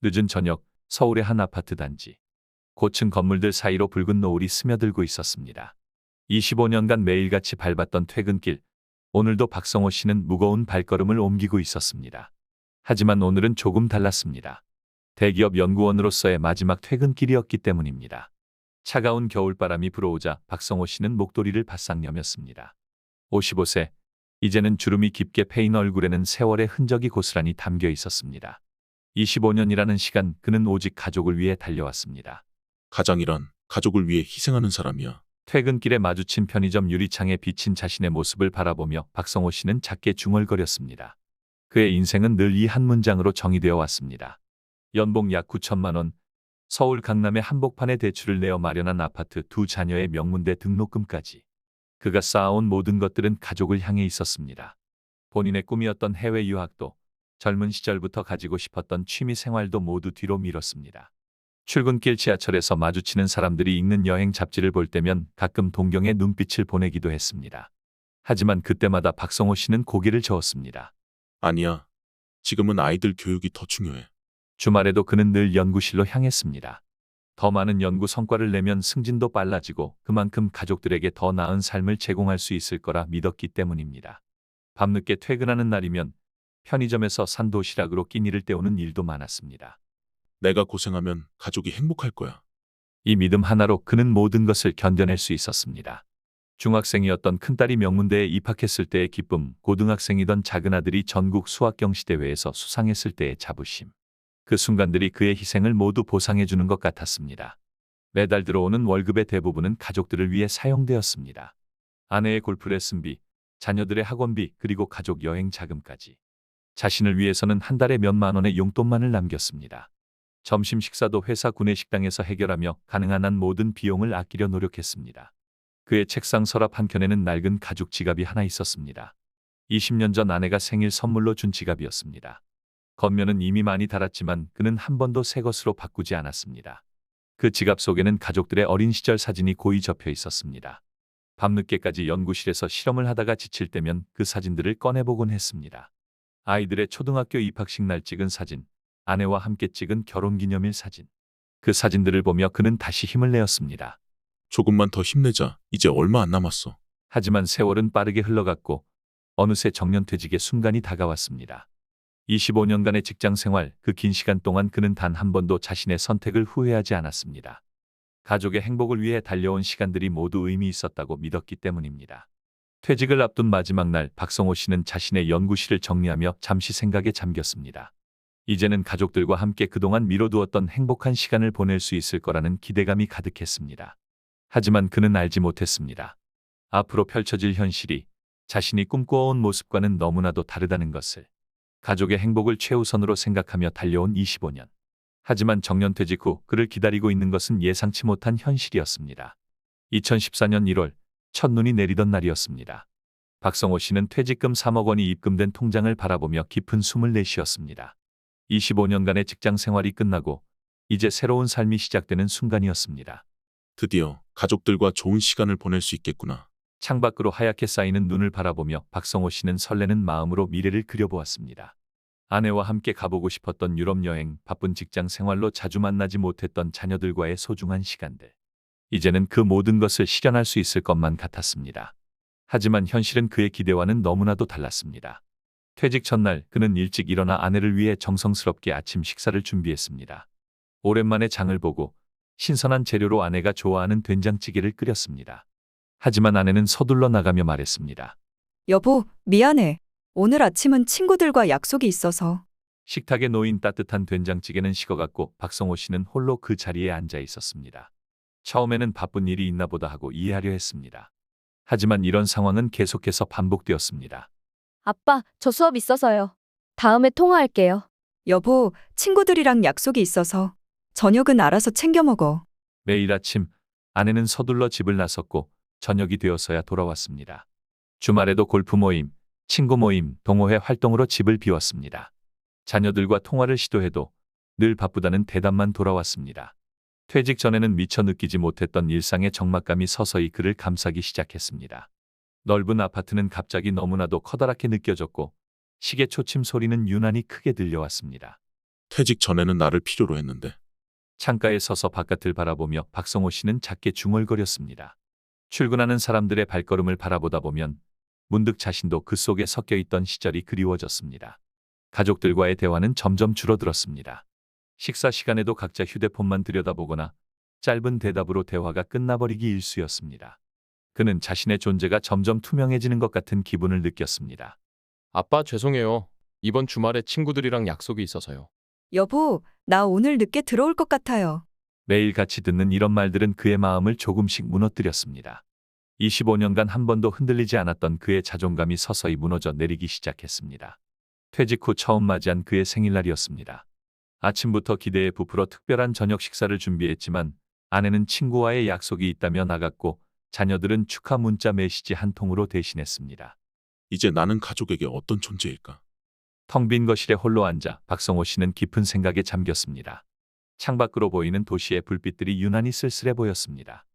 늦은 저녁 서울의 한 아파트 단지. 고층 건물들 사이로 붉은 노을이 스며들고 있었습니다. 25년간 매일같이 밟았던 퇴근길. 오늘도 박성호 씨는 무거운 발걸음을 옮기고 있었습니다. 하지만 오늘은 조금 달랐습니다. 대기업 연구원으로서의 마지막 퇴근길이었기 때문입니다. 차가운 겨울바람이 불어오자 박성호 씨는 목도리를 바싹 여몄습니다. 55세. 이제는 주름이 깊게 패인 얼굴에는 세월의 흔적이 고스란히 담겨 있었습니다. 25년이라는 시간 그는 오직 가족을 위해 달려왔습니다. 가장이란 가족을 위해 희생하는 사람이야. 퇴근길에 마주친 편의점 유리창에 비친 자신의 모습을 바라보며 박성호 씨는 작게 중얼거렸습니다. 그의 인생은 늘 이 한 문장으로 정의되어 왔습니다. 연봉 약 9천만 원, 서울 강남의 한복판에 대출을 내어 마련한 아파트, 두 자녀의 명문대 등록금까지. 그가 쌓아온 모든 것들은 가족을 향해 있었습니다. 본인의 꿈이었던 해외 유학도, 젊은 시절부터 가지고 싶었던 취미 생활도 모두 뒤로 미뤘습니다. 출근길 지하철에서 마주치는 사람들이 읽는 여행 잡지를 볼 때면 가끔 동경의 눈빛을 보내기도 했습니다. 하지만 그때마다 박성호 씨는 고개를 저었습니다. 아니야. 지금은 아이들 교육이 더 중요해. 주말에도 그는 늘 연구실로 향했습니다. 더 많은 연구 성과를 내면 승진도 빨라지고 그만큼 가족들에게 더 나은 삶을 제공할 수 있을 거라 믿었기 때문입니다. 밤늦게 퇴근하는 날이면 편의점에서 산 도시락으로 끼니를 때우는 일도 많았습니다. 내가 고생하면 가족이 행복할 거야. 이 믿음 하나로 그는 모든 것을 견뎌낼 수 있었습니다. 중학생이었던 큰딸이 명문대에 입학했을 때의 기쁨, 고등학생이던 작은아들이 전국 수학경시대회에서 수상했을 때의 자부심. 그 순간들이 그의 희생을 모두 보상해주는 것 같았습니다. 매달 들어오는 월급의 대부분은 가족들을 위해 사용되었습니다. 아내의 골프 레슨비, 자녀들의 학원비, 그리고 가족 여행 자금까지. 자신을 위해서는 한 달에 몇만 원의 용돈만을 남겼습니다. 점심 식사도 회사 구내식당에서 해결하며 가능한 한 모든 비용을 아끼려 노력했습니다. 그의 책상 서랍 한켠에는 낡은 가죽 지갑이 하나 있었습니다. 20년 전 아내가 생일 선물로 준 지갑이었습니다. 겉면은 이미 많이 닳았지만 그는 한 번도 새 것으로 바꾸지 않았습니다. 그 지갑 속에는 가족들의 어린 시절 사진이 고이 접혀 있었습니다. 밤늦게까지 연구실에서 실험을 하다가 지칠 때면 그 사진들을 꺼내보곤 했습니다. 아이들의 초등학교 입학식 날 찍은 사진, 아내와 함께 찍은 결혼기념일 사진. 그 사진들을 보며 그는 다시 힘을 내었습니다. 조금만 더 힘내자. 이제 얼마 안 남았어. 하지만 세월은 빠르게 흘러갔고 어느새 정년퇴직의 순간이 다가왔습니다. 25년간의 직장 생활, 그 긴 시간 동안 그는 단 한 번도 자신의 선택을 후회하지 않았습니다. 가족의 행복을 위해 달려온 시간들이 모두 의미 있었다고 믿었기 때문입니다. 퇴직을 앞둔 마지막 날 박성호 씨는 자신의 연구실을 정리하며 잠시 생각에 잠겼습니다. 이제는 가족들과 함께 그동안 미뤄두었던 행복한 시간을 보낼 수 있을 거라는 기대감이 가득했습니다. 하지만 그는 알지 못했습니다. 앞으로 펼쳐질 현실이 자신이 꿈꿔온 모습과는 너무나도 다르다는 것을. 가족의 행복을 최우선으로 생각하며 달려온 25년. 하지만 정년퇴직 후 그를 기다리고 있는 것은 예상치 못한 현실이었습니다. 2014년 1월 첫눈이 내리던 날이었습니다. 박성호 씨는 퇴직금 3억 원이 입금된 통장을 바라보며 깊은 숨을 내쉬었습니다. 25년간의 직장 생활이 끝나고 이제 새로운 삶이 시작되는 순간이었습니다. 드디어 가족들과 좋은 시간을 보낼 수 있겠구나. 창밖으로 하얗게 쌓이는 눈을 바라보며 박성호 씨는 설레는 마음으로 미래를 그려보았습니다. 아내와 함께 가보고 싶었던 유럽 여행, 바쁜 직장 생활로 자주 만나지 못했던 자녀들과의 소중한 시간들. 이제는 그 모든 것을 실현할 수 있을 것만 같았습니다. 하지만 현실은 그의 기대와는 너무나도 달랐습니다. 퇴직 첫날 그는 일찍 일어나 아내를 위해 정성스럽게 아침 식사를 준비했습니다. 오랜만에 장을 보고 신선한 재료로 아내가 좋아하는 된장찌개를 끓였습니다. 하지만 아내는 서둘러 나가며 말했습니다. 여보, 미안해. 오늘 아침은 친구들과 약속이 있어서. 식탁에 놓인 따뜻한 된장찌개는 식어갔고 박성호 씨는 홀로 그 자리에 앉아 있었습니다. 처음에는 바쁜 일이 있나 보다 하고 이해하려 했습니다. 하지만 이런 상황은 계속해서 반복되었습니다. 아빠, 저 수업 있어서요. 다음에 통화할게요. 여보, 친구들이랑 약속이 있어서. 저녁은 알아서 챙겨 먹어. 매일 아침 아내는 서둘러 집을 나섰고 저녁이 되어서야 돌아왔습니다. 주말에도 골프 모임, 친구 모임, 동호회 활동으로 집을 비웠습니다. 자녀들과 통화를 시도해도 늘 바쁘다는 대답만 돌아왔습니다. 퇴직 전에는 미처 느끼지 못했던 일상의 적막감이 서서히 그를 감싸기 시작했습니다. 넓은 아파트는 갑자기 너무나도 커다랗게 느껴졌고 시계 초침 소리는 유난히 크게 들려왔습니다. 퇴직 전에는 나를 필요로 했는데 창가에 서서 바깥을 바라보며 박성호 씨는 작게 중얼거렸습니다. 출근하는 사람들의 발걸음을 바라보다 보면 문득 자신도 그 속에 섞여 있던 시절이 그리워졌습니다. 가족들과의 대화는 점점 줄어들었습니다. 식사 시간에도 각자 휴대폰만 들여다보거나 짧은 대답으로 대화가 끝나버리기 일쑤였습니다. 그는 자신의 존재가 점점 투명해지는 것 같은 기분을 느꼈습니다. 아빠 죄송해요. 이번 주말에 친구들이랑 약속이 있어서요. 여보, 나 오늘 늦게 들어올 것 같아요. 매일 같이 듣는 이런 말들은 그의 마음을 조금씩 무너뜨렸습니다. 25년간 한 번도 흔들리지 않았던 그의 자존감이 서서히 무너져 내리기 시작했습니다. 퇴직 후 처음 맞이한 그의 생일날이었습니다. 아침부터 기대에 부풀어 특별한 저녁 식사를 준비했지만 아내는 친구와의 약속이 있다며 나갔고 자녀들은 축하 문자 메시지 한 통으로 대신했습니다. 이제 나는 가족에게 어떤 존재일까? 텅 빈 거실에 홀로 앉아 박성호 씨는 깊은 생각에 잠겼습니다. 창밖으로 보이는 도시의 불빛들이 유난히 쓸쓸해 보였습니다.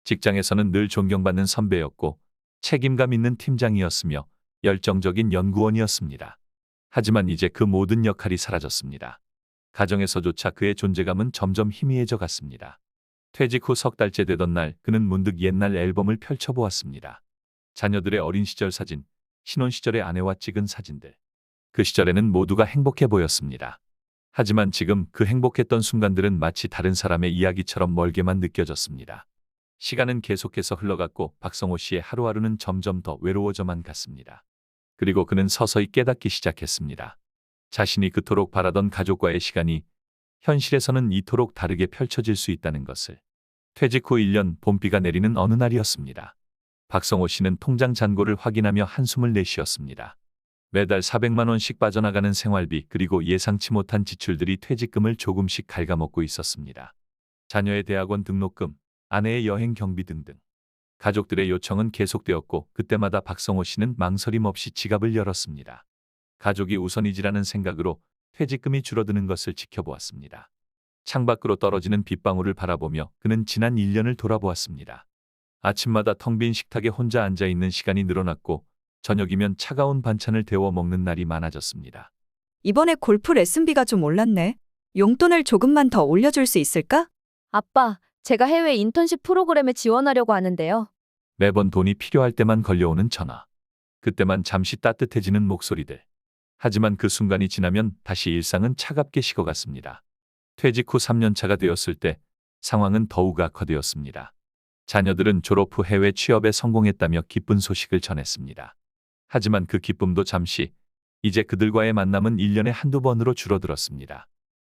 직장에서는 늘 존경받는 선배였고 책임감 있는 팀장이었으며 열정적인 연구원이었습니다. 하지만 이제 그 모든 역할이 사라졌습니다. 가정에서조차 그의 존재감은 점점 희미해져 갔습니다. 퇴직 후 석 달째 되던 날 그는 문득 옛날 앨범을 펼쳐보았습니다. 자녀들의 어린 시절 사진, 신혼 시절의 아내와 찍은 사진들. 그 시절에는 모두가 행복해 보였습니다. 하지만 지금 그 행복했던 순간들은 마치 다른 사람의 이야기처럼 멀게만 느껴졌습니다. 시간은 계속해서 흘러갔고 박성호 씨의 하루하루는 점점 더 외로워져만 갔습니다. 그리고 그는 서서히 깨닫기 시작했습니다. 자신이 그토록 바라던 가족과의 시간이 현실에서는 이토록 다르게 펼쳐질 수 있다는 것을. 퇴직 후 1년 봄비가 내리는 어느 날이었습니다. 박성호 씨는 통장 잔고를 확인하며 한숨을 내쉬었습니다. 매달 400만 원씩 빠져나가는 생활비 그리고 예상치 못한 지출들이 퇴직금을 조금씩 갉아먹고 있었습니다. 자녀의 대학원 등록금, 아내의 여행 경비 등등. 가족들의 요청은 계속되었고 그때마다 박성호 씨는 망설임 없이 지갑을 열었습니다. 가족이 우선이지라는 생각으로 퇴직금이 줄어드는 것을 지켜보았습니다. 창밖으로 떨어지는 빗방울을 바라보며 그는 지난 1년을 돌아보았습니다. 아침마다 텅 빈 식탁에 혼자 앉아있는 시간이 늘어났고 저녁이면 차가운 반찬을 데워 먹는 날이 많아졌습니다. 이번에 골프 레슨비가 좀 올랐네. 용돈을 조금만 더 올려줄 수 있을까? 아빠, 제가 해외 인턴십 프로그램에 지원하려고 하는데요. 매번 돈이 필요할 때만 걸려오는 전화. 그때만 잠시 따뜻해지는 목소리들. 하지만 그 순간이 지나면 다시 일상은 차갑게 식어갔습니다. 퇴직 후 3년차가 되었을 때 상황은 더욱 악화되었습니다. 자녀들은 졸업 후 해외 취업에 성공했다며 기쁜 소식을 전했습니다. 하지만 그 기쁨도 잠시, 이제 그들과의 만남은 1년에 한두 번으로 줄어들었습니다.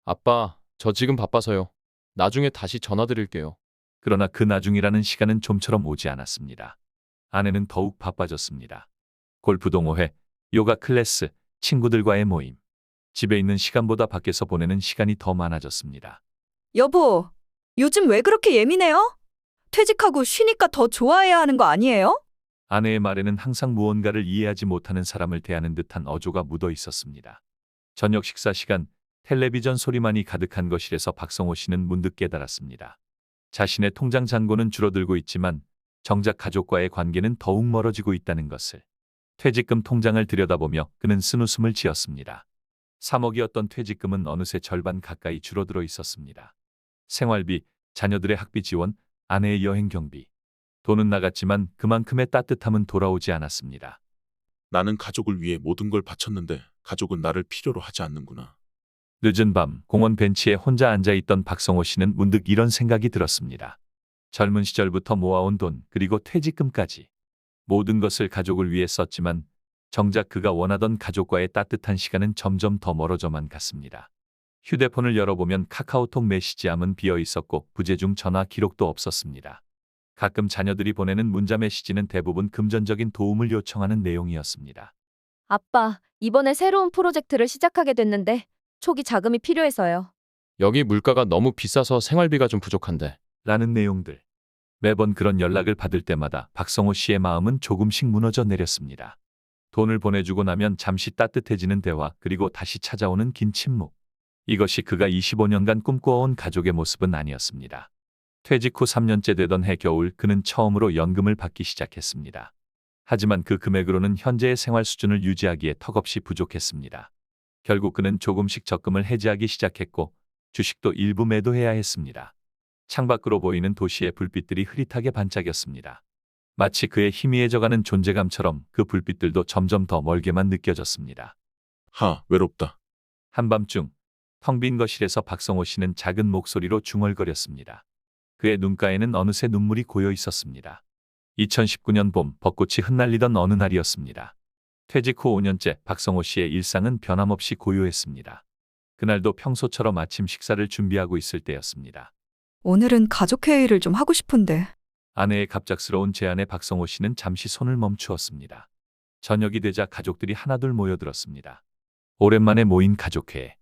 아빠, 저 지금 바빠서요. 나중에 다시 전화드릴게요. 그러나 그 나중이라는 시간은 좀처럼 오지 않았습니다. 아내는 더욱 바빠졌습니다. 골프 동호회, 요가 클래스, 친구들과의 모임. 집에 있는 시간보다 밖에서 보내는 시간이 더 많아졌습니다. 여보, 요즘 왜 그렇게 예민해요? 퇴직하고 쉬니까 더 좋아해야 하는 거 아니에요? 아내의 말에는 항상 무언가를 이해하지 못하는 사람을 대하는 듯한 어조가 묻어 있었습니다. 저녁 식사 시간, 텔레비전 소리만이 가득한 거실에서 박성호 씨는 문득 깨달았습니다. 자신의 통장 잔고는 줄어들고 있지만 정작 가족과의 관계는 더욱 멀어지고 있다는 것을. 퇴직금 통장을 들여다보며 그는 쓴웃음을 지었습니다. 3억이었던 퇴직금은 어느새 절반 가까이 줄어들어 있었습니다. 생활비, 자녀들의 학비 지원, 아내의 여행 경비. 돈은 나갔지만 그만큼의 따뜻함은 돌아오지 않았습니다. 나는 가족을 위해 모든 걸 바쳤는데 가족은 나를 필요로 하지 않는구나. 늦은 밤 공원 벤치에 혼자 앉아있던 박성호 씨는 문득 이런 생각이 들었습니다. 젊은 시절부터 모아온 돈 그리고 퇴직금까지 모든 것을 가족을 위해 썼지만 정작 그가 원하던 가족과의 따뜻한 시간은 점점 더 멀어져만 갔습니다. 휴대폰을 열어보면 카카오톡 메시지함은 비어 있었고 부재중 전화 기록도 없었습니다. 가끔 자녀들이 보내는 문자 메시지는 대부분 금전적인 도움을 요청하는 내용이었습니다. 아빠, 이번에 새로운 프로젝트를 시작하게 됐는데 초기 자금이 필요해서요. 여기 물가가 너무 비싸서 생활비가 좀 부족한데. 라는 내용들. 매번 그런 연락을 받을 때마다 박성호 씨의 마음은 조금씩 무너져 내렸습니다. 돈을 보내주고 나면 잠시 따뜻해지는 대화 그리고 다시 찾아오는 긴 침묵. 이것이 그가 25년간 꿈꿔온 가족의 모습은 아니었습니다. 퇴직 후 3년째 되던 해 겨울 그는 처음으로 연금을 받기 시작했습니다. 하지만 그 금액으로는 현재의 생활 수준을 유지하기에 턱없이 부족했습니다. 결국 그는 조금씩 적금을 해지하기 시작했고 주식도 일부 매도해야 했습니다. 창밖으로 보이는 도시의 불빛들이 흐릿하게 반짝였습니다. 마치 그의 희미해져가는 존재감처럼 그 불빛들도 점점 더 멀게만 느껴졌습니다. 외롭다. 한밤중 텅 빈 거실에서 박성호 씨는 작은 목소리로 중얼거렸습니다. 그의 눈가에는 어느새 눈물이 고여 있었습니다. 2019년 봄 벚꽃이 흩날리던 어느 날이었습니다. 퇴직 후 5년째 박성호 씨의 일상은 변함없이 고요했습니다. 그날도 평소처럼 아침 식사를 준비하고 있을 때였습니다. 오늘은 가족회의를 좀 하고 싶은데. 아내의 갑작스러운 제안에 박성호 씨는 잠시 손을 멈추었습니다. 저녁이 되자 가족들이 하나둘 모여들었습니다. 오랜만에 모인 가족회에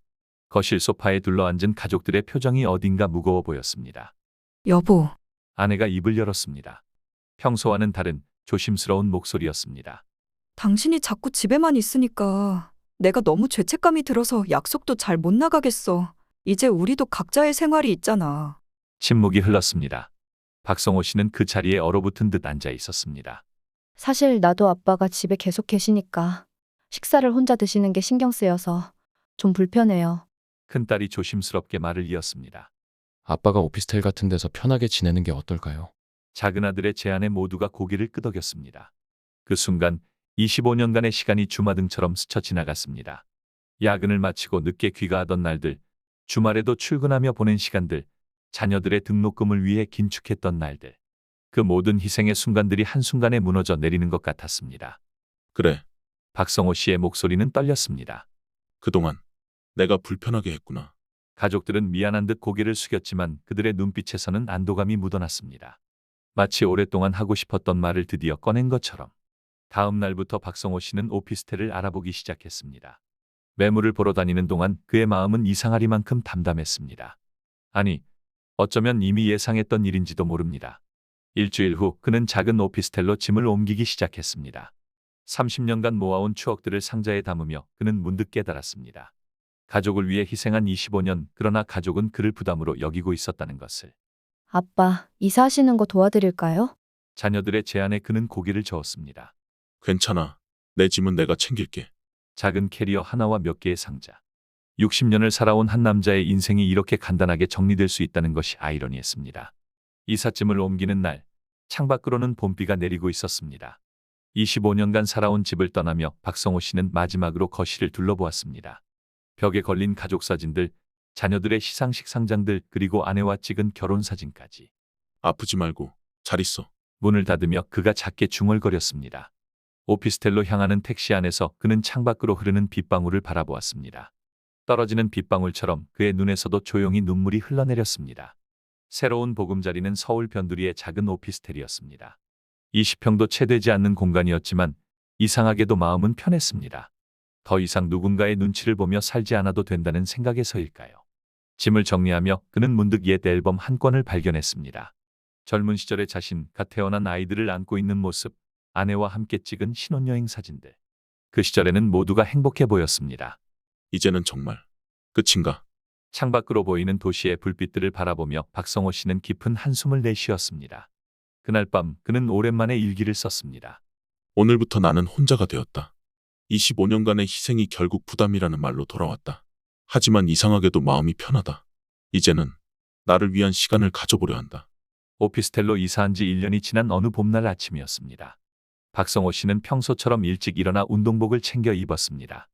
거실 소파에 둘러앉은 가족들의 표정이 어딘가 무거워 보였습니다. 여보, 아내가 입을 열었습니다. 평소와는 다른 조심스러운 목소리였습니다. 당신이 자꾸 집에만 있으니까 내가 너무 죄책감이 들어서 약속도 잘 못 나가겠어. 이제 우리도 각자의 생활이 있잖아. 침묵이 흘렀습니다. 박성호 씨는 그 자리에 얼어붙은 듯 앉아 있었습니다. 사실 나도 아빠가 집에 계속 계시니까 식사를 혼자 드시는 게 신경 쓰여서 좀 불편해요. 큰딸이 조심스럽게 말을 이었습니다. 아빠가 오피스텔 같은 데서 편하게 지내는 게 어떨까요? 작은 아들의 제안에 모두가 고개를 끄덕였습니다. 그 순간 25년간의 시간이 주마등처럼 스쳐 지나갔습니다. 야근을 마치고 늦게 귀가하던 날들, 주말에도 출근하며 보낸 시간들, 자녀들의 등록금을 위해 긴축했던 날들. 그 모든 희생의 순간들이 한순간에 무너져 내리는 것 같았습니다. 그래, 박성호 씨의 목소리는 떨렸습니다. 그동안 내가 불편하게 했구나. 가족들은 미안한 듯 고개를 숙였지만 그들의 눈빛에서는 안도감이 묻어났습니다. 마치 오랫동안 하고 싶었던 말을 드디어 꺼낸 것처럼. 다음 날부터 박성호 씨는 오피스텔을 알아보기 시작했습니다. 매물을 보러 다니는 동안 그의 마음은 이상하리만큼 담담했습니다. 아니, 어쩌면 이미 예상했던 일인지도 모릅니다. 일주일 후 그는 작은 오피스텔로 짐을 옮기기 시작했습니다. 30년간 모아온 추억들을 상자에 담으며 그는 문득 깨달았습니다. 가족을 위해 희생한 25년, 그러나 가족은 그를 부담으로 여기고 있었다는 것을. 아빠, 이사하시는 거 도와드릴까요? 자녀들의 제안에 그는 고개를 저었습니다. 괜찮아. 내 짐은 내가 챙길게. 작은 캐리어 하나와 몇 개의 상자. 60년을 살아온 한 남자의 인생이 이렇게 간단하게 정리될 수 있다는 것이 아이러니했습니다. 이삿짐을 옮기는 날, 창밖으로는 봄비가 내리고 있었습니다. 25년간 살아온 집을 떠나며 박성호 씨는 마지막으로 거실을 둘러보았습니다. 벽에 걸린 가족 사진들, 자녀들의 시상식 상장들, 그리고 아내와 찍은 결혼 사진까지. 아프지 말고 잘 있어. 문을 닫으며 그가 작게 중얼거렸습니다. 오피스텔로 향하는 택시 안에서 그는 창밖으로 흐르는 빗방울을 바라보았습니다. 떨어지는 빗방울처럼 그의 눈에서도 조용히 눈물이 흘러내렸습니다. 새로운 보금자리는 서울 변두리의 작은 오피스텔이었습니다. 20평도 채 되지 않는 공간이었지만 이상하게도 마음은 편했습니다. 더 이상 누군가의 눈치를 보며 살지 않아도 된다는 생각에서일까요? 짐을 정리하며 그는 문득 옛 앨범 한 권을 발견했습니다. 젊은 시절의 자신, 갓 태어난 아이들을 안고 있는 모습, 아내와 함께 찍은 신혼여행 사진들. 그 시절에는 모두가 행복해 보였습니다. 이제는 정말 끝인가? 창밖으로 보이는 도시의 불빛들을 바라보며 박성호 씨는 깊은 한숨을 내쉬었습니다. 그날 밤 그는 오랜만에 일기를 썼습니다. 오늘부터 나는 혼자가 되었다. 25년간의 희생이 결국 부담이라는 말로 돌아왔다. 하지만 이상하게도 마음이 편하다. 이제는 나를 위한 시간을 가져보려 한다. 오피스텔로 이사한 지 1년이 지난 어느 봄날 아침이었습니다. 박성호 씨는 평소처럼 일찍 일어나 운동복을 챙겨 입었습니다.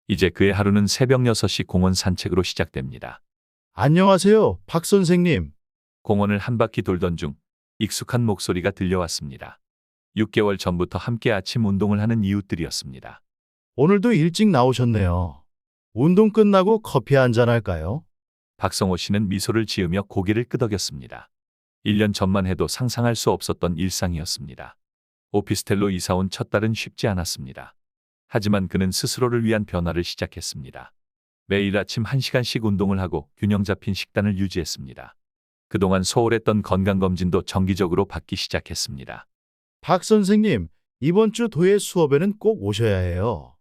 이제 그의 하루는 새벽 6시 공원 산책으로 시작됩니다. 안녕하세요, 박 선생님. 공원을 한 바퀴 돌던 중 익숙한 목소리가 들려왔습니다. 6개월 전부터 함께 아침 운동을 하는 이웃들이었습니다. 오늘도 일찍 나오셨네요. 운동 끝나고 커피 한잔 할까요? 박성호 씨는 미소를 지으며 고개를 끄덕였습니다. 1년 전만 해도 상상할 수 없었던 일상이었습니다. 오피스텔로 이사온 첫 달은 쉽지 않았습니다. 하지만 그는 스스로를 위한 변화를 시작했습니다. 매일 아침 1시간씩 운동을 하고 균형 잡힌 식단을 유지했습니다. 그동안 소홀했던 건강검진도 정기적으로 받기 시작했습니다. 박 선생님, 이번 주 도예 수업에는 꼭 오셔야 해요.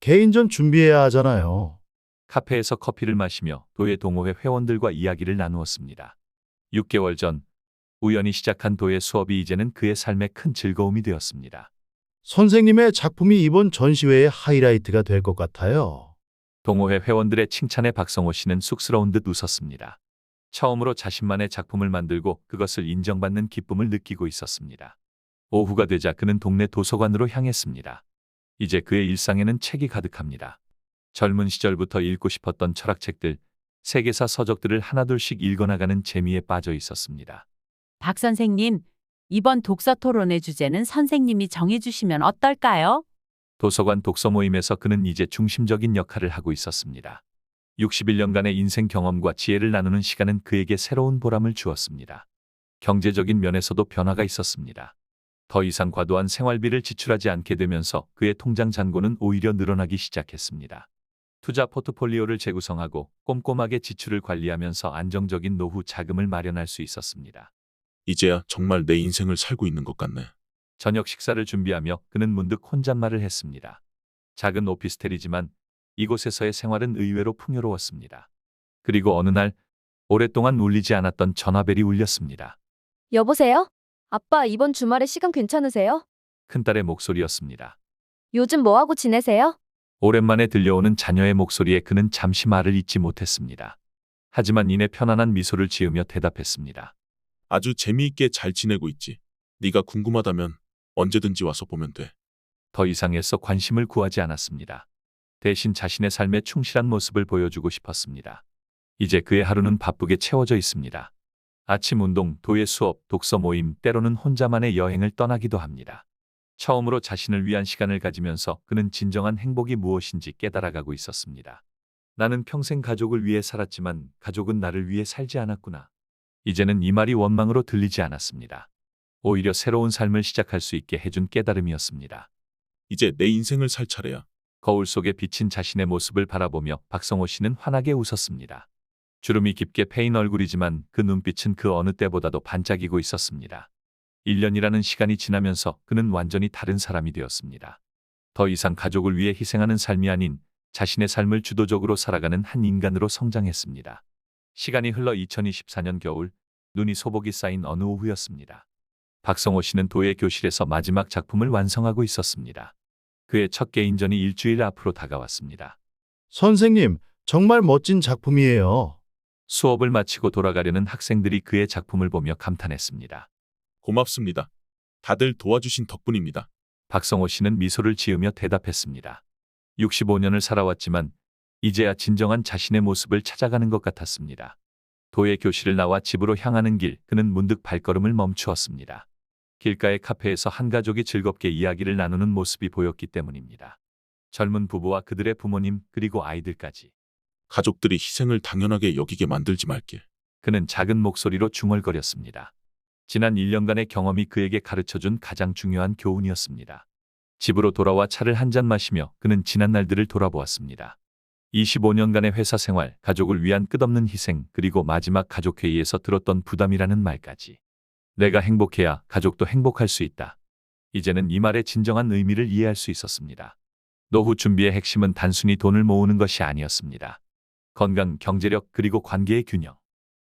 개인전 준비해야 하잖아요. 카페에서 커피를 마시며 도예 동호회 회원들과 이야기를 나누었습니다. 6개월 전 우연히 시작한 도예 수업이 이제는 그의 삶의 큰 즐거움이 되었습니다. 선생님의 작품이 이번 전시회의 하이라이트가 될 것 같아요. 동호회 회원들의 칭찬에 박성호 씨는 쑥스러운 듯 웃었습니다. 처음으로 자신만의 작품을 만들고 그것을 인정받는 기쁨을 느끼고 있었습니다. 오후가 되자 그는 동네 도서관으로 향했습니다. 이제 그의 일상에는 책이 가득합니다. 젊은 시절부터 읽고 싶었던 철학책들, 세계사 서적들을 하나둘씩 읽어나가는 재미에 빠져 있었습니다. 박 선생님, 이번 독서 토론의 주제는 선생님이 정해주시면 어떨까요? 도서관 독서 모임에서 그는 이제 중심적인 역할을 하고 있었습니다. 61년간의 인생 경험과 지혜를 나누는 시간은 그에게 새로운 보람을 주었습니다. 경제적인 면에서도 변화가 있었습니다. 더 이상 과도한 생활비를 지출하지 않게 되면서 그의 통장 잔고는 오히려 늘어나기 시작했습니다. 투자 포트폴리오를 재구성하고 꼼꼼하게 지출을 관리하면서 안정적인 노후 자금을 마련할 수 있었습니다. 이제야 정말 내 인생을 살고 있는 것 같네. 저녁 식사를 준비하며 그는 문득 혼잣말을 했습니다. 작은 오피스텔이지만 이곳에서의 생활은 의외로 풍요로웠습니다. 그리고 어느 날 오랫동안 울리지 않았던 전화벨이 울렸습니다. 여보세요? 아빠, 이번 주말에 시간 괜찮으세요? 큰딸의 목소리였습니다. 요즘 뭐하고 지내세요? 오랜만에 들려오는 자녀의 목소리에 그는 잠시 말을 잇지 못했습니다. 하지만 이내 편안한 미소를 지으며 대답했습니다. 아주 재미있게 잘 지내고 있지. 네가 궁금하다면 언제든지 와서 보면 돼. 더 이상 애써 관심을 구하지 않았습니다. 대신 자신의 삶에 충실한 모습을 보여주고 싶었습니다. 이제 그의 하루는 바쁘게 채워져 있습니다. 아침 운동, 도예 수업, 독서 모임, 때로는 혼자만의 여행을 떠나기도 합니다. 처음으로 자신을 위한 시간을 가지면서 그는 진정한 행복이 무엇인지 깨달아가고 있었습니다. 나는 평생 가족을 위해 살았지만 가족은 나를 위해 살지 않았구나. 이제는 이 말이 원망으로 들리지 않았습니다. 오히려 새로운 삶을 시작할 수 있게 해준 깨달음이었습니다. 이제 내 인생을 살 차례야. 거울 속에 비친 자신의 모습을 바라보며 박성호 씨는 환하게 웃었습니다. 주름이 깊게 패인 얼굴이지만 그 눈빛은 그 어느 때보다도 반짝이고 있었습니다. 1년이라는 시간이 지나면서 그는 완전히 다른 사람이 되었습니다. 더 이상 가족을 위해 희생하는 삶이 아닌 자신의 삶을 주도적으로 살아가는 한 인간으로 성장했습니다. 시간이 흘러 2024년 겨울, 눈이 소복이 쌓인 어느 오후였습니다. 박성호 씨는 도예 교실에서 마지막 작품을 완성하고 있었습니다. 그의 첫 개인전이 일주일 앞으로 다가왔습니다. 선생님, 정말 멋진 작품이에요. 수업을 마치고 돌아가려는 학생들이 그의 작품을 보며 감탄했습니다. 고맙습니다. 다들 도와주신 덕분입니다. 박성호 씨는 미소를 지으며 대답했습니다. 65년을 살아왔지만 이제야 진정한 자신의 모습을 찾아가는 것 같았습니다. 도예 교실을 나와 집으로 향하는 길, 그는 문득 발걸음을 멈추었습니다. 길가의 카페에서 한 가족이 즐겁게 이야기를 나누는 모습이 보였기 때문입니다. 젊은 부부와 그들의 부모님 그리고 아이들까지. 가족들이 희생을 당연하게 여기게 만들지 말게. 그는 작은 목소리로 중얼거렸습니다. 지난 1년간의 경험이 그에게 가르쳐준 가장 중요한 교훈이었습니다. 집으로 돌아와 차를 한 잔 마시며 그는 지난 날들을 돌아보았습니다. 25년간의 회사 생활, 가족을 위한 끝없는 희생, 그리고 마지막 가족회의에서 들었던 부담이라는 말까지. 내가 행복해야 가족도 행복할 수 있다. 이제는 이 말의 진정한 의미를 이해할 수 있었습니다. 노후 준비의 핵심은 단순히 돈을 모으는 것이 아니었습니다. 건강, 경제력, 그리고 관계의 균형.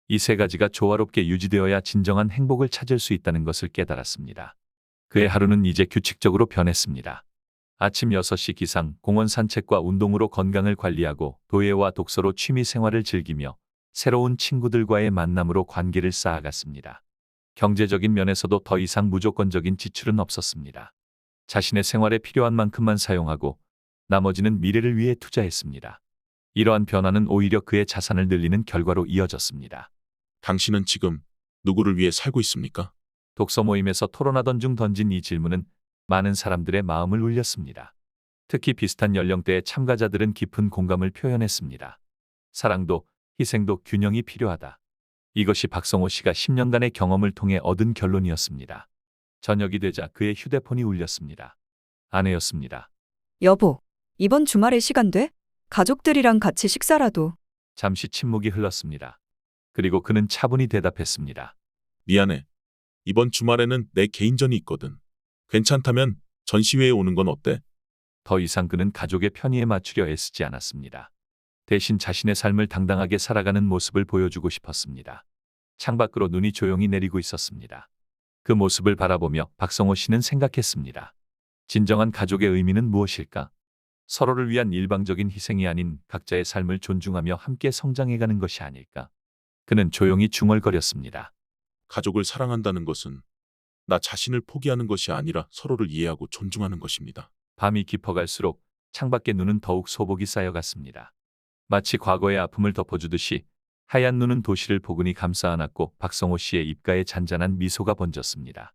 이 세 가지가 조화롭게 유지되어야 진정한 행복을 찾을 수 있다는 것을 깨달았습니다. 그의 하루는 이제 규칙적으로 변했습니다. 아침 6시 기상, 공원 산책과 운동으로 건강을 관리하고 도예와 독서로 취미 생활을 즐기며 새로운 친구들과의 만남으로 관계를 쌓아갔습니다. 경제적인 면에서도 더 이상 무조건적인 지출은 없었습니다. 자신의 생활에 필요한 만큼만 사용하고 나머지는 미래를 위해 투자했습니다. 이러한 변화는 오히려 그의 자산을 늘리는 결과로 이어졌습니다. 당신은 지금 누구를 위해 살고 있습니까? 독서 모임에서 토론하던 중 던진 이 질문은 많은 사람들의 마음을 울렸습니다. 특히 비슷한 연령대의 참가자들은 깊은 공감을 표현했습니다. 사랑도 희생도 균형이 필요하다. 이것이 박성호 씨가 10년간의 경험을 통해 얻은 결론이었습니다. 저녁이 되자 그의 휴대폰이 울렸습니다. 아내였습니다. 여보, 이번 주말에 시간 돼? 가족들이랑 같이 식사라도. 잠시 침묵이 흘렀습니다. 그리고 그는 차분히 대답했습니다. 미안해. 이번 주말에는 내 개인전이 있거든. 괜찮다면 전시회에 오는 건 어때? 더 이상 그는 가족의 편의에 맞추려 애쓰지 않았습니다. 대신 자신의 삶을 당당하게 살아가는 모습을 보여주고 싶었습니다. 창밖으로 눈이 조용히 내리고 있었습니다. 그 모습을 바라보며 박성호 씨는 생각했습니다. 진정한 가족의 의미는 무엇일까? 서로를 위한 일방적인 희생이 아닌 각자의 삶을 존중하며 함께 성장해가는 것이 아닐까. 그는 조용히 중얼거렸습니다. 가족을 사랑한다는 것은 나 자신을 포기하는 것이 아니라 서로를 이해하고 존중하는 것입니다. 밤이 깊어갈수록 창밖의 눈은 더욱 소복이 쌓여갔습니다. 마치 과거의 아픔을 덮어주듯이 하얀 눈은 도시를 포근히 감싸 안았고 박성호 씨의 입가에 잔잔한 미소가 번졌습니다.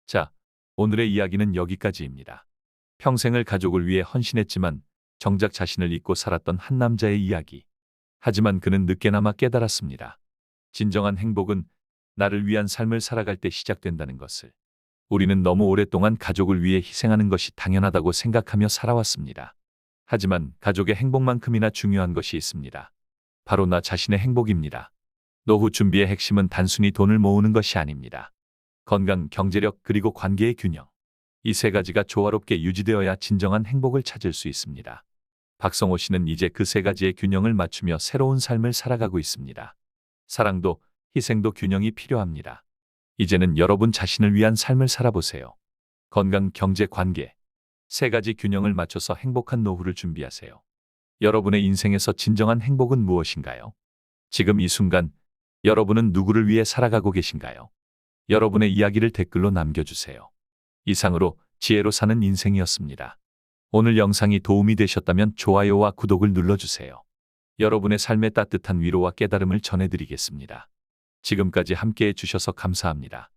자, 오늘의 이야기는 여기까지입니다. 평생을 가족을 위해 헌신했지만 정작 자신을 잊고 살았던 한 남자의 이야기. 하지만 그는 늦게나마 깨달았습니다. 진정한 행복은 나를 위한 삶을 살아갈 때 시작된다는 것을. 우리는 너무 오랫동안 가족을 위해 희생하는 것이 당연하다고 생각하며 살아왔습니다. 하지만 가족의 행복만큼이나 중요한 것이 있습니다. 바로 나 자신의 행복입니다. 노후 준비의 핵심은 단순히 돈을 모으는 것이 아닙니다. 건강, 경제력, 그리고 관계의 균형. 이 세 가지가 조화롭게 유지되어야 진정한 행복을 찾을 수 있습니다. 박성호 씨는 이제 그 세 가지의 균형을 맞추며 새로운 삶을 살아가고 있습니다. 사랑도 희생도 균형이 필요합니다. 이제는 여러분 자신을 위한 삶을 살아보세요. 건강, 경제, 관계. 세 가지 균형을 맞춰서 행복한 노후를 준비하세요. 여러분의 인생에서 진정한 행복은 무엇인가요? 지금 이 순간 여러분은 누구를 위해 살아가고 계신가요? 여러분의 이야기를 댓글로 남겨주세요. 이상으로 지혜로 사는 인생이었습니다. 오늘 영상이 도움이 되셨다면 좋아요와 구독을 눌러주세요. 여러분의 삶에 따뜻한 위로와 깨달음을 전해드리겠습니다. 지금까지 함께해 주셔서 감사합니다.